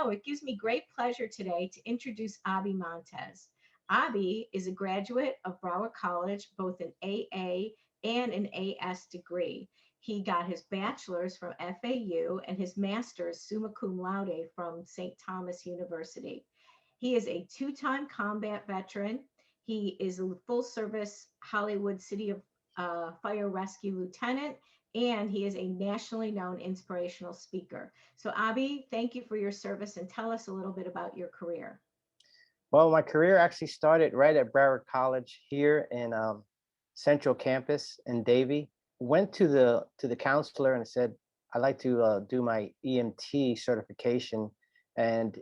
Hello, it gives me great pleasure today to introduce Abi Montes. Abi is a graduate of Broward College, both an AA and an AS degree. He got his bachelor's from FAU and his master's summa cum laude from St. Thomas University. He is a two-time combat veteran. He is a full service Hollywood City of Fire Rescue Lieutenant, and he is a nationally known inspirational speaker. So, Abi, thank you for your service and tell us a little bit about your career. Well, my career actually started right at Broward College here in Central Campus in Davie. Went to the counselor and said, I'd like to do my EMT certification. And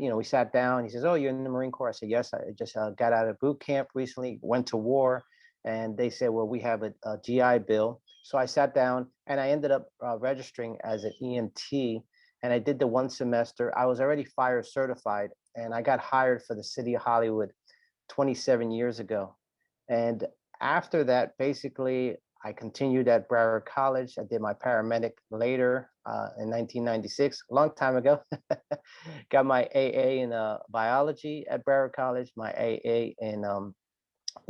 we sat down. He says, "Oh, you're in the Marine Corps." I said, "Yes, I just got out of boot camp recently, went to war." And they said, "Well, we have a GI Bill." So I sat down and I ended up registering as an EMT. And I did the one semester. I was already fire certified, and I got hired for the city of Hollywood 27 years ago. And after that, basically, I continued at Broward College. I did my paramedic later in 1996, a long time ago. Got my AA in biology at Broward College, my AA in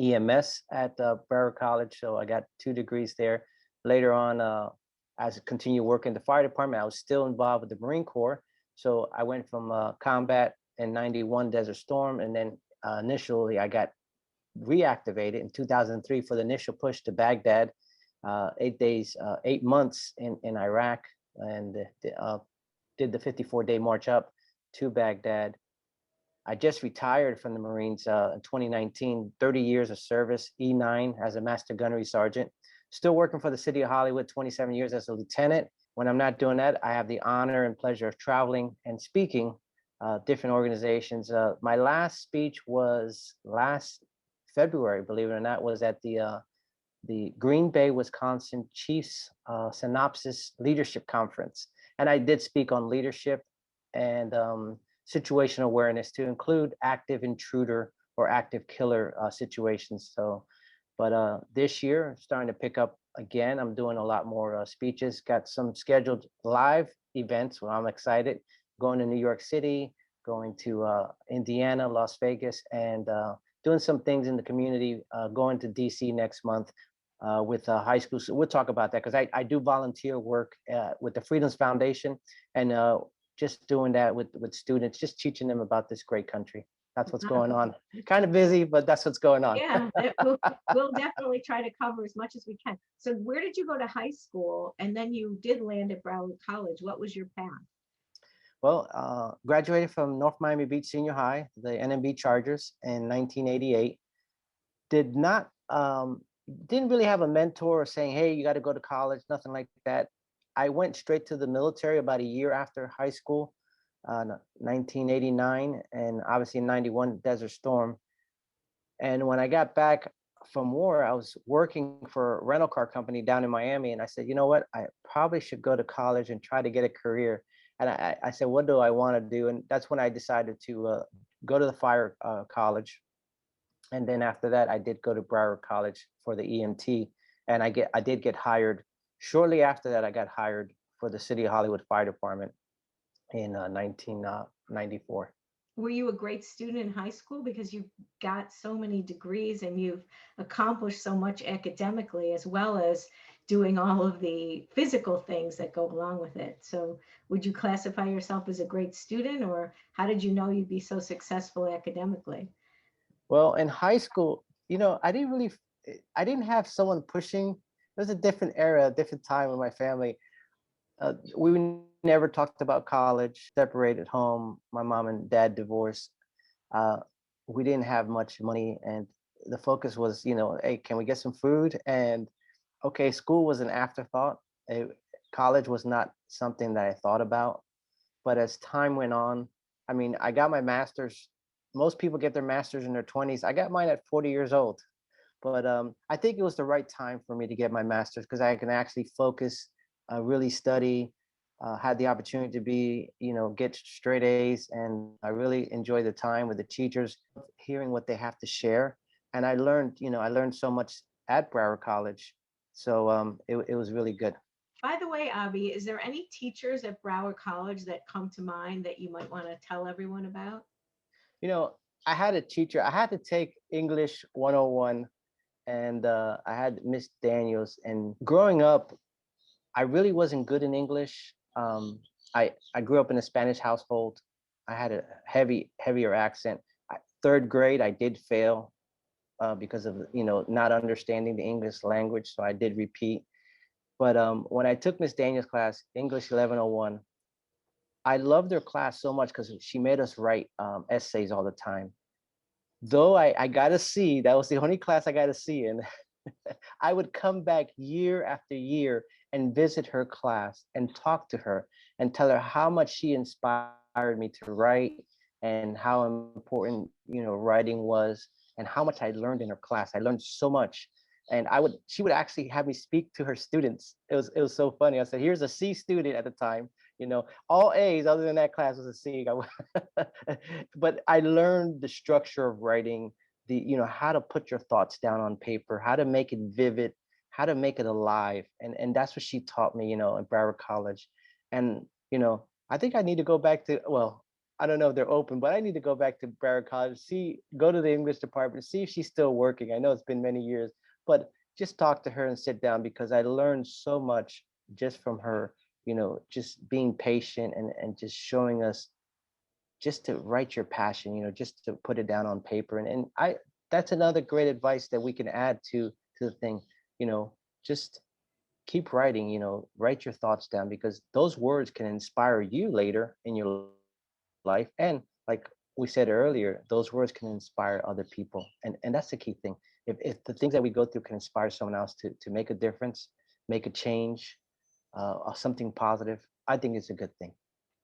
EMS at Broward College. So I got 2 degrees there. Later on, as I continued working in the fire department, I was still involved with the Marine Corps. So I went from combat in 91 Desert Storm, and then initially I got reactivated in 2003 for the initial push to Baghdad, 8 days, 8 months in Iraq, and did the 54-day march up to Baghdad. I just retired from the Marines in 2019, 30 years of service, E9 as a master gunnery sergeant. Still working for the city of Hollywood, 27 years as a lieutenant. When I'm not doing that, I have the honor and pleasure of traveling and speaking different organizations. My last speech was last February, believe it or not, was at the Green Bay, Wisconsin Chiefs Synopsis Leadership Conference. And I did speak on leadership and situational awareness to include active intruder or active killer situations. But this year, starting to pick up again. I'm doing a lot more speeches. Got some scheduled live events where I'm excited. Going to New York City, going to Indiana, Las Vegas, and doing some things in the community. Going to DC next month with high school. So we'll talk about that because I do volunteer work with the Freedoms Foundation, and just doing that with students, just teaching them about this great country. That's what's going on. Kind of busy, but that's what's going on. Yeah, we'll definitely try to cover as much as we can. So, where did you go to high school? And then you did land at Broward College. What was your path? Well, graduated from North Miami Beach Senior High, the NMB Chargers, in 1988. Did not, didn't really have a mentor saying, "Hey, you got to go to college," nothing like that. I went straight to the military about a year after high school, 1989, and obviously in 91 Desert Storm. And when I got back from war, I was working for a rental car company down in Miami. And I said, you know what? I probably should go to college and try to get a career. And I said, what do I want to do? And that's when I decided to go to the fire college. And then after that, I did go to Broward College for the EMT. And I did get hired. Shortly after that, I got hired for the City of Hollywood Fire Department in 1994. Were you a great student in high school because you got so many degrees and you've accomplished so much academically as well as doing all of the physical things that go along with it? So, would you classify yourself as a great student, or how did you know you'd be so successful academically? Well, in high school, I didn't have someone pushing. It was a different era, a different time in my family. We never talked about college, separated home. My mom and dad divorced. Uh, we didn't have much money, and the focus was, hey, can we get some food? And okay, school was an afterthought. College was not something that I thought about. But as time went on, I mean, I got my master's. Most people get their master's in their 20s. I got mine at 40 years old. But I think it was the right time for me to get my master's because I can actually focus, really study, had the opportunity to get straight A's. And I really enjoy the time with the teachers, hearing what they have to share. And I learned so much at Broward College. So it was really good. By the way, Avi, is there any teachers at Broward College that come to mind that you might want to tell everyone about? You know, I had a teacher. I had to take English 101, and I had Miss Daniels. And growing up, I really wasn't good in English. I grew up in a Spanish household. I had a heavier accent. Third grade, I did fail because of not understanding the English language, so I did repeat. But when I took Miss Daniel's class, English 1101, I loved her class so much because she made us write essays all the time. Though I got a C, that was the only class I got a C in. I would come back year after year and visit her class and talk to her and tell her how much she inspired me to write and how important, writing was and how much I learned in her class. I learned so much. And she would actually have me speak to her students. It was so funny. I said, here's a C student at the time, all A's other than that class was a C. But I learned the structure of writing, how to put your thoughts down on paper, how to make it vivid, how to make it alive. And that's what she taught me, in Broward College. And I think I need to go back to, well, I don't know if they're open, but I need to go back to Broward College, go to the English department, see if she's still working. I know it's been many years, but just talk to her and sit down because I learned so much just from her, just being patient and just showing us just to write your passion, just to put it down on paper. And I that's another great advice that we can add to the thing, you know, just keep writing, write your thoughts down because those words can inspire you later in your life. And like we said earlier, those words can inspire other people. And that's the key thing. If the things that we go through can inspire someone else to make a difference, make a change, something positive, I think it's a good thing.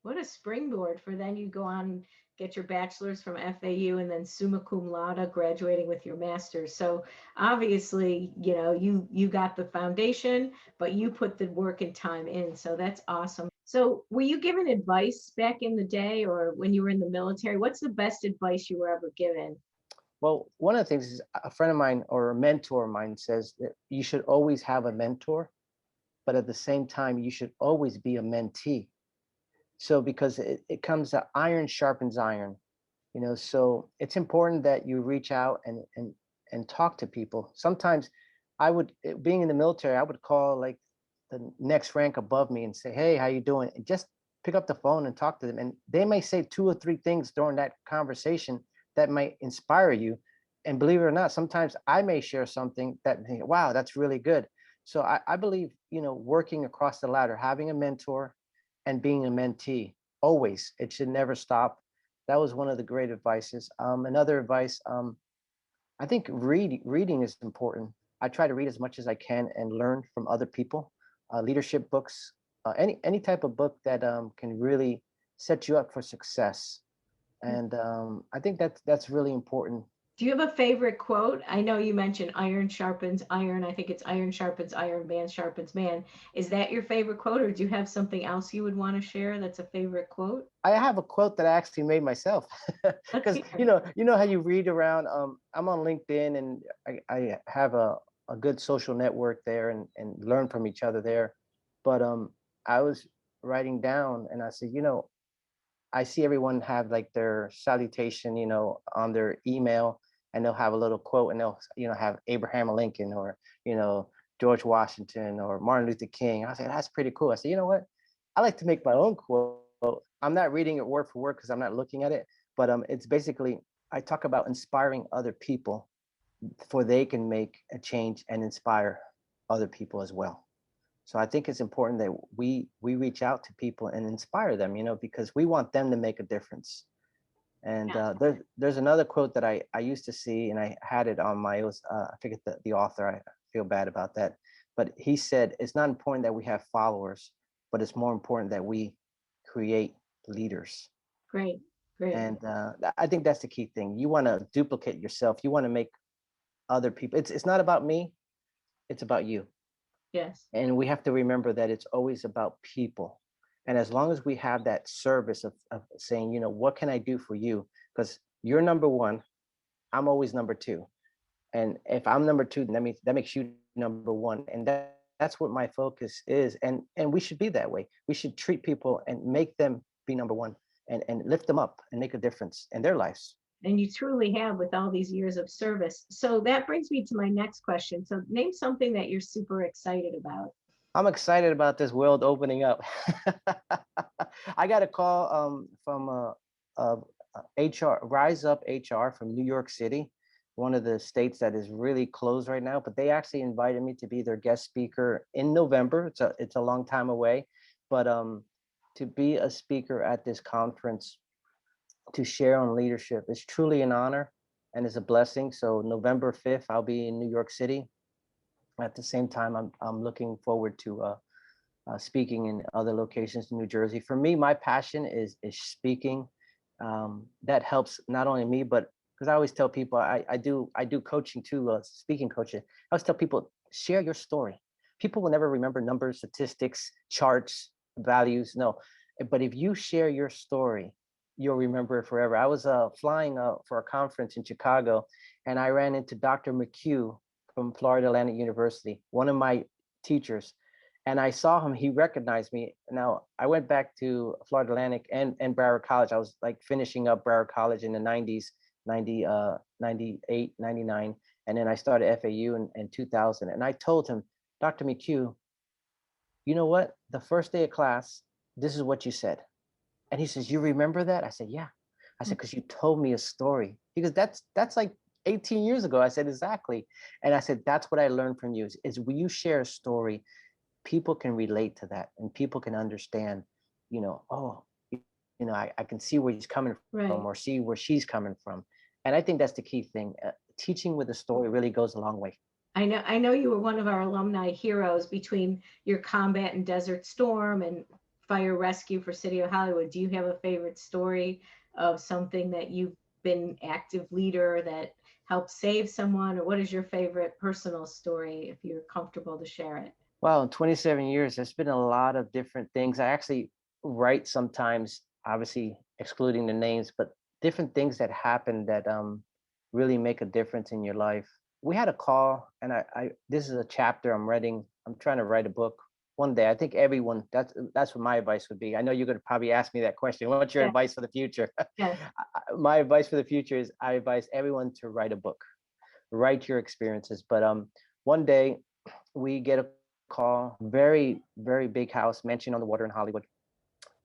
What a springboard for then you go on get your bachelor's from FAU and then summa cum laude graduating with your master's. So obviously, you got the foundation, but you put the work and time in. So that's awesome. So were you given advice back in the day or when you were in the military? What's the best advice you were ever given? Well, one of the things is a friend of mine or a mentor of mine says that you should always have a mentor, but at the same time, you should always be a mentee. So because it comes to iron sharpens iron, so it's important that you reach out and talk to people. Sometimes being in the military, I would call like the next rank above me and say, hey, how you doing? And just pick up the phone and talk to them. And they may say two or three things during that conversation that might inspire you. And believe it or not, sometimes I may share something that, wow, that's really good. So I believe, working across the ladder, having a mentor and being a mentee, always, it should never stop. That was one of the great advices. Another advice, I think reading is important. I try to read as much as I can and learn from other people, leadership books, any type of book that can really set you up for success. And I think that's really important. Do you have a favorite quote? I know you mentioned iron sharpens iron. I think it's iron sharpens iron, man sharpens man. Is that your favorite quote, or do you have something else you would want to share that's a favorite quote? I have a quote that I actually made myself Let's because hear. how you read around. I'm on LinkedIn and I have a good social network there and learn from each other there. But I was writing down and I said, I see everyone have like their salutation, on their email, and they'll have a little quote, and they'll, have Abraham Lincoln or, you know, George Washington or Martin Luther King. I said, that's pretty cool. I said, you know what? I like to make my own quote. I'm not reading it word for word because I'm not looking at it, but it's basically I talk about inspiring other people for they can make a change and inspire other people as well. So I think it's important that we reach out to people and inspire them, because we want them to make a difference. And Yes. there's another quote that I used to see, and I had it on my, it was I forget the author. I feel bad about that, but he said it's not important that we have followers, but it's more important that we create leaders. Great. Great. And I think that's the key thing. You want to duplicate yourself. You want to make other people. It's not about me. It's about you. Yes. And we have to remember that it's always about people. And as long as we have that service of saying, what can I do for you? Because you're number one, I'm always number two. And if I'm number two, then that makes you number one. And that's the key thing. that's what my focus is, and we should be that way. We should treat people and make them be number one, and lift them up and make a difference in their lives. And you truly have with all these years of service. So that brings me to my next question. So name something that you're super excited about. I'm excited about this world opening up. I got a call from HR, Rise Up HR from New York City, one of the states that is really closed right now. But they actually invited me to be their guest speaker in November. It's a long time away, but to be a speaker at this conference to share on leadership is truly an honor and is a blessing. So November 5th, I'll be in New York City. At the same time, I'm looking forward to speaking in other locations in New Jersey. For me, my passion is speaking. That helps not only me, but because I always tell people I do coaching too, speaking coaching. I always tell people, share your story. People will never remember numbers, statistics, charts, values. No, but if you share your story, you'll remember it forever. I was flying for a conference in Chicago, and I ran into Dr. McHugh from Florida Atlantic University, one of my teachers, and I saw him. He recognized me. Now I went back to Florida Atlantic and Broward College. I was like finishing up Broward College in the 90s, 90, 98, 99. And then I started FAU in 2000. And I told him, Dr. McHugh, you know what? The first day of class, this is what you said. And he says, you remember that? I said, yeah. I said, because you told me a story. He goes, that's like 18 years ago. I said, exactly. And I said, that's what I learned from you is when you share a story, people can relate to that and people can understand, oh, I can see where he's coming from Right. or see where she's coming from. And I think that's the key thing. Teaching with a story really goes a long way. I know you were one of our alumni heroes between your combat in Desert Storm and fire rescue for City of Hollywood. Do you have a favorite story of something that you've been active leader that helped save someone, or what is your favorite personal story if you're comfortable to share it? Well, in 27 years, there's been a lot of different things. I actually write sometimes, obviously excluding the names, but different things that happen that really make a difference in your life. We had a call, and I this is a chapter I'm writing. I'm trying to write a book one day. I think everyone, that's what my advice would be. I know you're going to probably ask me that question. What's your Yeah. advice for the future? Yes. My advice for the future is I advise everyone to write a book, write your experiences. But one day we get a call, very, very big house, mansion on the water in Hollywood,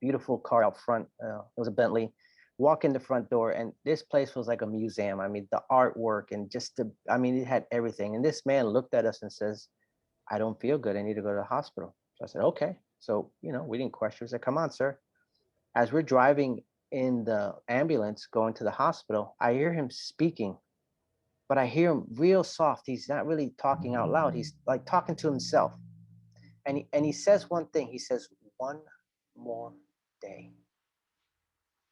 beautiful car out front. It was a Bentley. Walk in the front door, and this place was like a museum. I mean, the artwork and just it had everything. And this man looked at us and says, I don't feel good. I need to go to the hospital. So I said, okay. So, we didn't question. We said, come on, sir. As we're driving in the ambulance going to the hospital, I hear him speaking, but I hear him real soft. He's not really talking out loud. He's like talking to himself. And he says one thing. He says, one more day.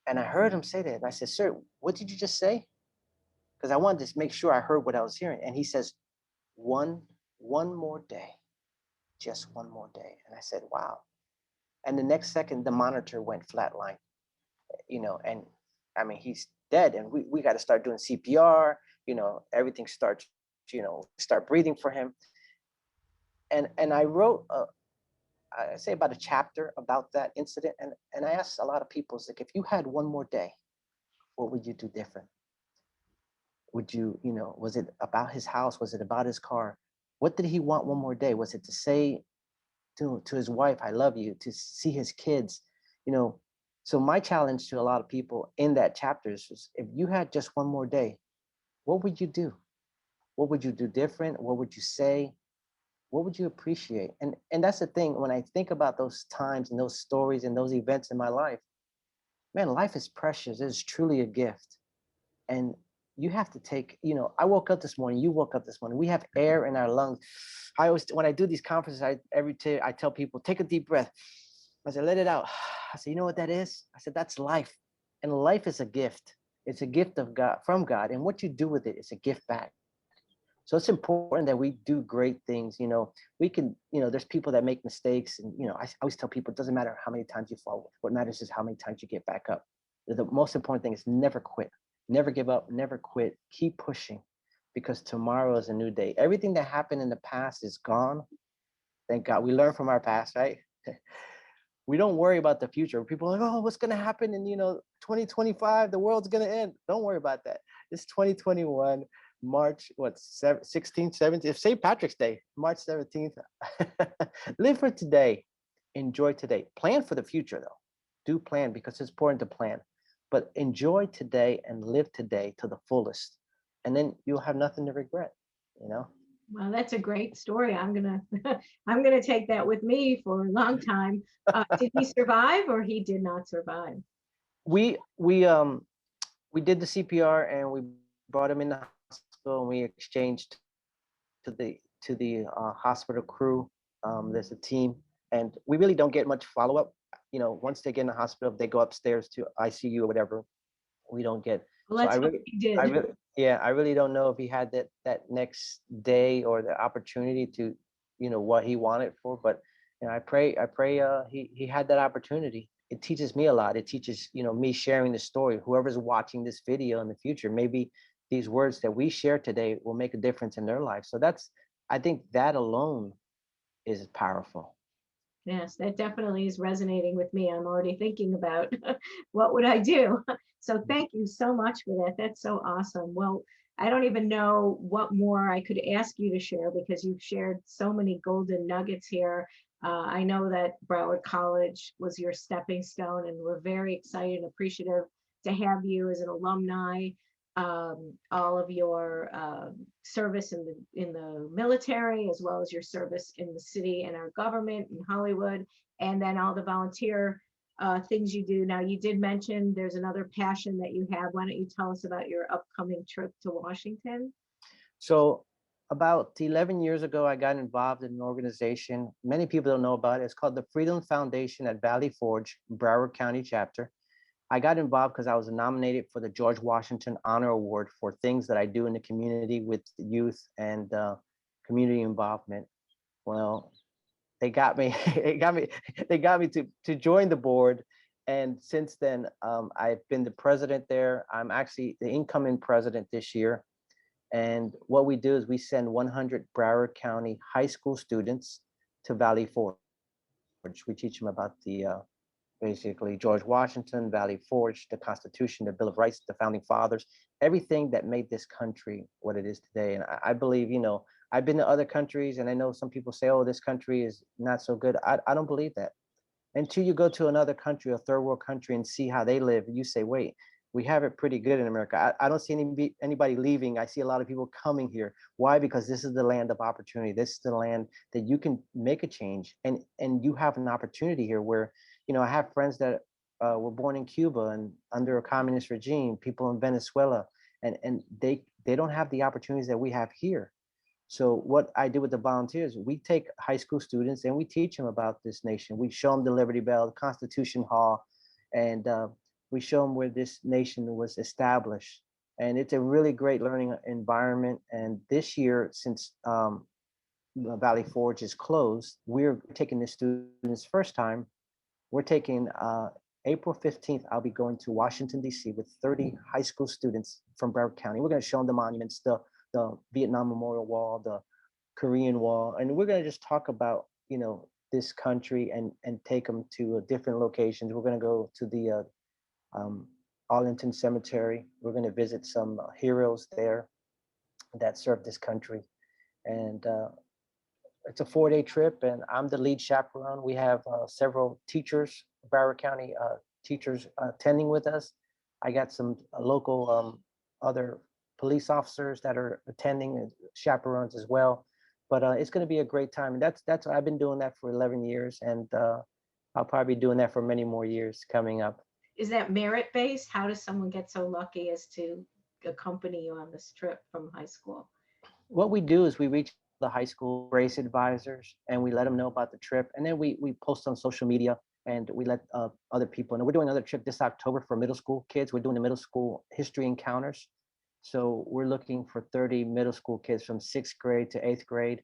And I heard him say that. And I said, sir, what did you just say? Because I wanted to make sure I heard what I was hearing. And he says, one, one more day, just one more day. And I said, wow. And the next second, the monitor went flatline, and I mean, he's dead. And we got to start doing CPR, everything starts, start breathing for him. And I wrote I say about a chapter about that incident. And I asked a lot of people, it's like, if you had one more day, what would you do different? Would you, was it about his house? Was it about his car? What did he want one more day? Was it to say to his wife, I love you, to see his kids, you know? So my challenge to a lot of people in that chapter is, if you had just one more day, what would you do? What would you do different? What would you say? What would you appreciate? And that's the thing, when I think about those times and those stories and those events in my life, man, life is precious. It is truly a gift. And you have to take, I woke up this morning, you woke up this morning, we have air in our lungs. I always, when I do these conferences, I tell people, take a deep breath. I said, let it out. I said, you know what that is? I said, that's life. And life is a gift. It's a gift of God, from God. And what you do with it is a gift back. So it's important that we do great things. We can, there's people that make mistakes. And, I always tell people, it doesn't matter how many times you fall. What matters is how many times you get back up. The most important thing is never quit, never give up, never quit. Keep pushing, because tomorrow is a new day. Everything that happened in the past is gone. Thank God we learn from our past, right? We don't worry about the future. People are like, oh, what's gonna happen in 2025? The world's gonna end. Don't worry about that. It's 2021, March what 16th, 17th. If St. Patrick's Day, March 17th. Live for today. Enjoy today. Plan for the future though. Do plan because it's important to plan. But enjoy today and live today to the fullest. And then you'll have nothing to regret, you know? Well, that's a great story. I'm gonna I'm gonna take that with me for a long time. Did he survive or he did not survive? We we um we did the CPR and we brought him in the hospital and we exchanged to the hospital crew. There's a team, and we really don't get much follow up. Once they get in the hospital, they go upstairs to ICU or whatever. We don't get. Well, So let's hope he did. yeah, I really don't know if he had that next day or the opportunity to, what he wanted for. But I pray he had that opportunity. It teaches me a lot. It teaches, me sharing the story. Whoever's watching this video in the future, maybe these words that we share today will make a difference in their life. So I think that alone is powerful. Yes, that definitely is resonating with me. I'm already thinking about what would I do. So thank you so much for that. That's so awesome. Well, I don't even know what more I could ask you to share because you've shared so many golden nuggets here. I know that Broward College was your stepping stone, and we're very excited and appreciative to have you as an alumni. All of your service in the military, as well as your service in the city and our government in Hollywood, and then all the volunteer things you do. Now, you did mention there's another passion that you have. Why don't you tell us about your upcoming trip to Washington? So about 11 years ago, I got involved in an organization. Many people don't know about it. It's called the Freedom Foundation at Valley Forge, Broward County chapter. I got involved because I was nominated for the George Washington Honor Award for things that I do in the community with youth and community involvement. Well, they got me, they got me to join the board. And since then, I've been the president there. I'm actually the incoming president this year. And what we do is we send 100 Broward County high school students to Valley Forge. We teach them about the basically George Washington, Valley Forge, the Constitution, the Bill of Rights, the founding fathers, everything that made this country what it is today. And I believe, I've been to other countries and I know some people say, oh, this country is not so good. I don't believe that. Until you go to another country, a third world country, and see how they live, you say, wait, we have it pretty good in America. I don't see anybody leaving. I see a lot of people coming here. Why? Because this is the land of opportunity. This is the land that you can make a change, and you have an opportunity here where, I have friends that were born in Cuba and under a communist regime, people in Venezuela, and they don't have the opportunities that we have here. So what I do with the volunteers, we take high school students and we teach them about this nation. We show them the Liberty Bell, the Constitution Hall, and we show them where this nation was established. And it's a really great learning environment. And this year, since Valley Forge is closed, we're taking the students first time. We're taking April 15th, I'll be going to Washington, D.C. with 30 high school students from Broward County. We're going to show them the monuments, the Vietnam Memorial Wall, the Korean Wall, and we're going to just talk about, this country and take them to different locations. We're going to go to the um, Arlington Cemetery. We're going to visit some heroes there that served this country. And it's a 4-day trip, and I'm the lead chaperone. We have several teachers, Broward County teachers attending with us. I got some local other police officers that are attending and chaperones as well. But it's going to be a great time. And that's I've been doing that for 11 years, and I'll probably be doing that for many more years coming up. Is that merit based? How does someone get so lucky as to accompany you on this trip from high school? What we do is we reach the high school race advisors and we let them know about the trip, and then we post on social media and we let other people. And we're doing another trip this October for middle school kids. We're doing the middle school history encounters. So we're looking for 30 middle school kids from 6th grade to 8th grade,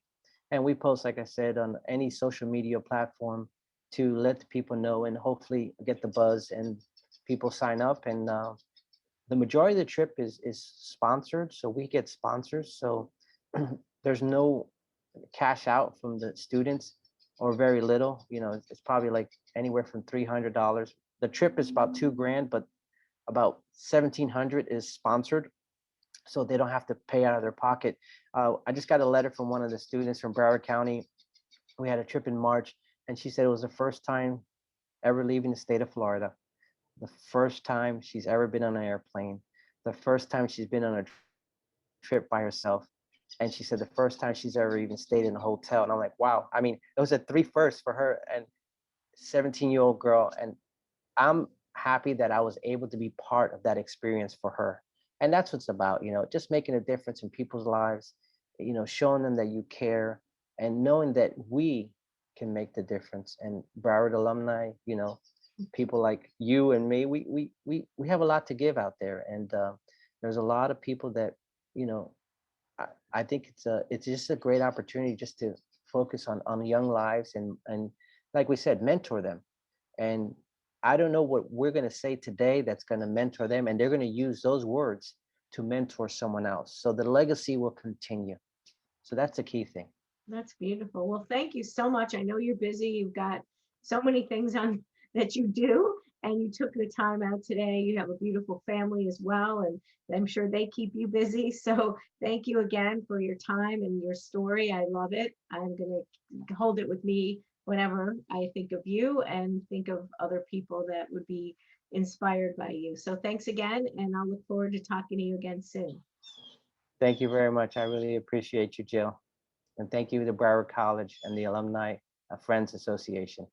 and we post, like I said, on any social media platform to let people know and hopefully get the buzz and people sign up. And the majority of the trip is sponsored, so we get sponsors. So there's no cash out from the students. or very little. It's probably like anywhere from $300. The trip is about 2 grand, but about 1,700 is sponsored, so they don't have to pay out of their pocket. I just got a letter from one of the students from Broward County. We had a trip in March, and she said it was the first time ever leaving the state of Florida, the first time she's ever been on an airplane, the first time she's been on a trip by herself. And she said the first time she's ever even stayed in a hotel. And I'm like, wow. I mean, it was a three first for her and 17-year-old girl. And I'm happy that I was able to be part of that experience for her. And that's what it's about, just making a difference in people's lives, showing them that you care and knowing that we can make the difference. And Broward alumni, people like you and me, we have a lot to give out there. And there's a lot of people that, you know, I think it's just a great opportunity just to focus on young lives and like we said, mentor them. And I don't know what we're going to say today that's going to mentor them, and they're going to use those words to mentor someone else. So the legacy will continue. So that's the key thing. That's beautiful. Well, thank you so much. I know you're busy. You've got so many things on that you do, and you took the time out today. You have a beautiful family as well, and I'm sure they keep you busy. So thank you again for your time and your story. I love it. I'm going to hold it with me whenever I think of you and think of other people that would be inspired by you. So thanks again, and I'll look forward to talking to you again soon. Thank you very much. I really appreciate you, Jill. And thank you to Broward College and the Alumni Friends Association.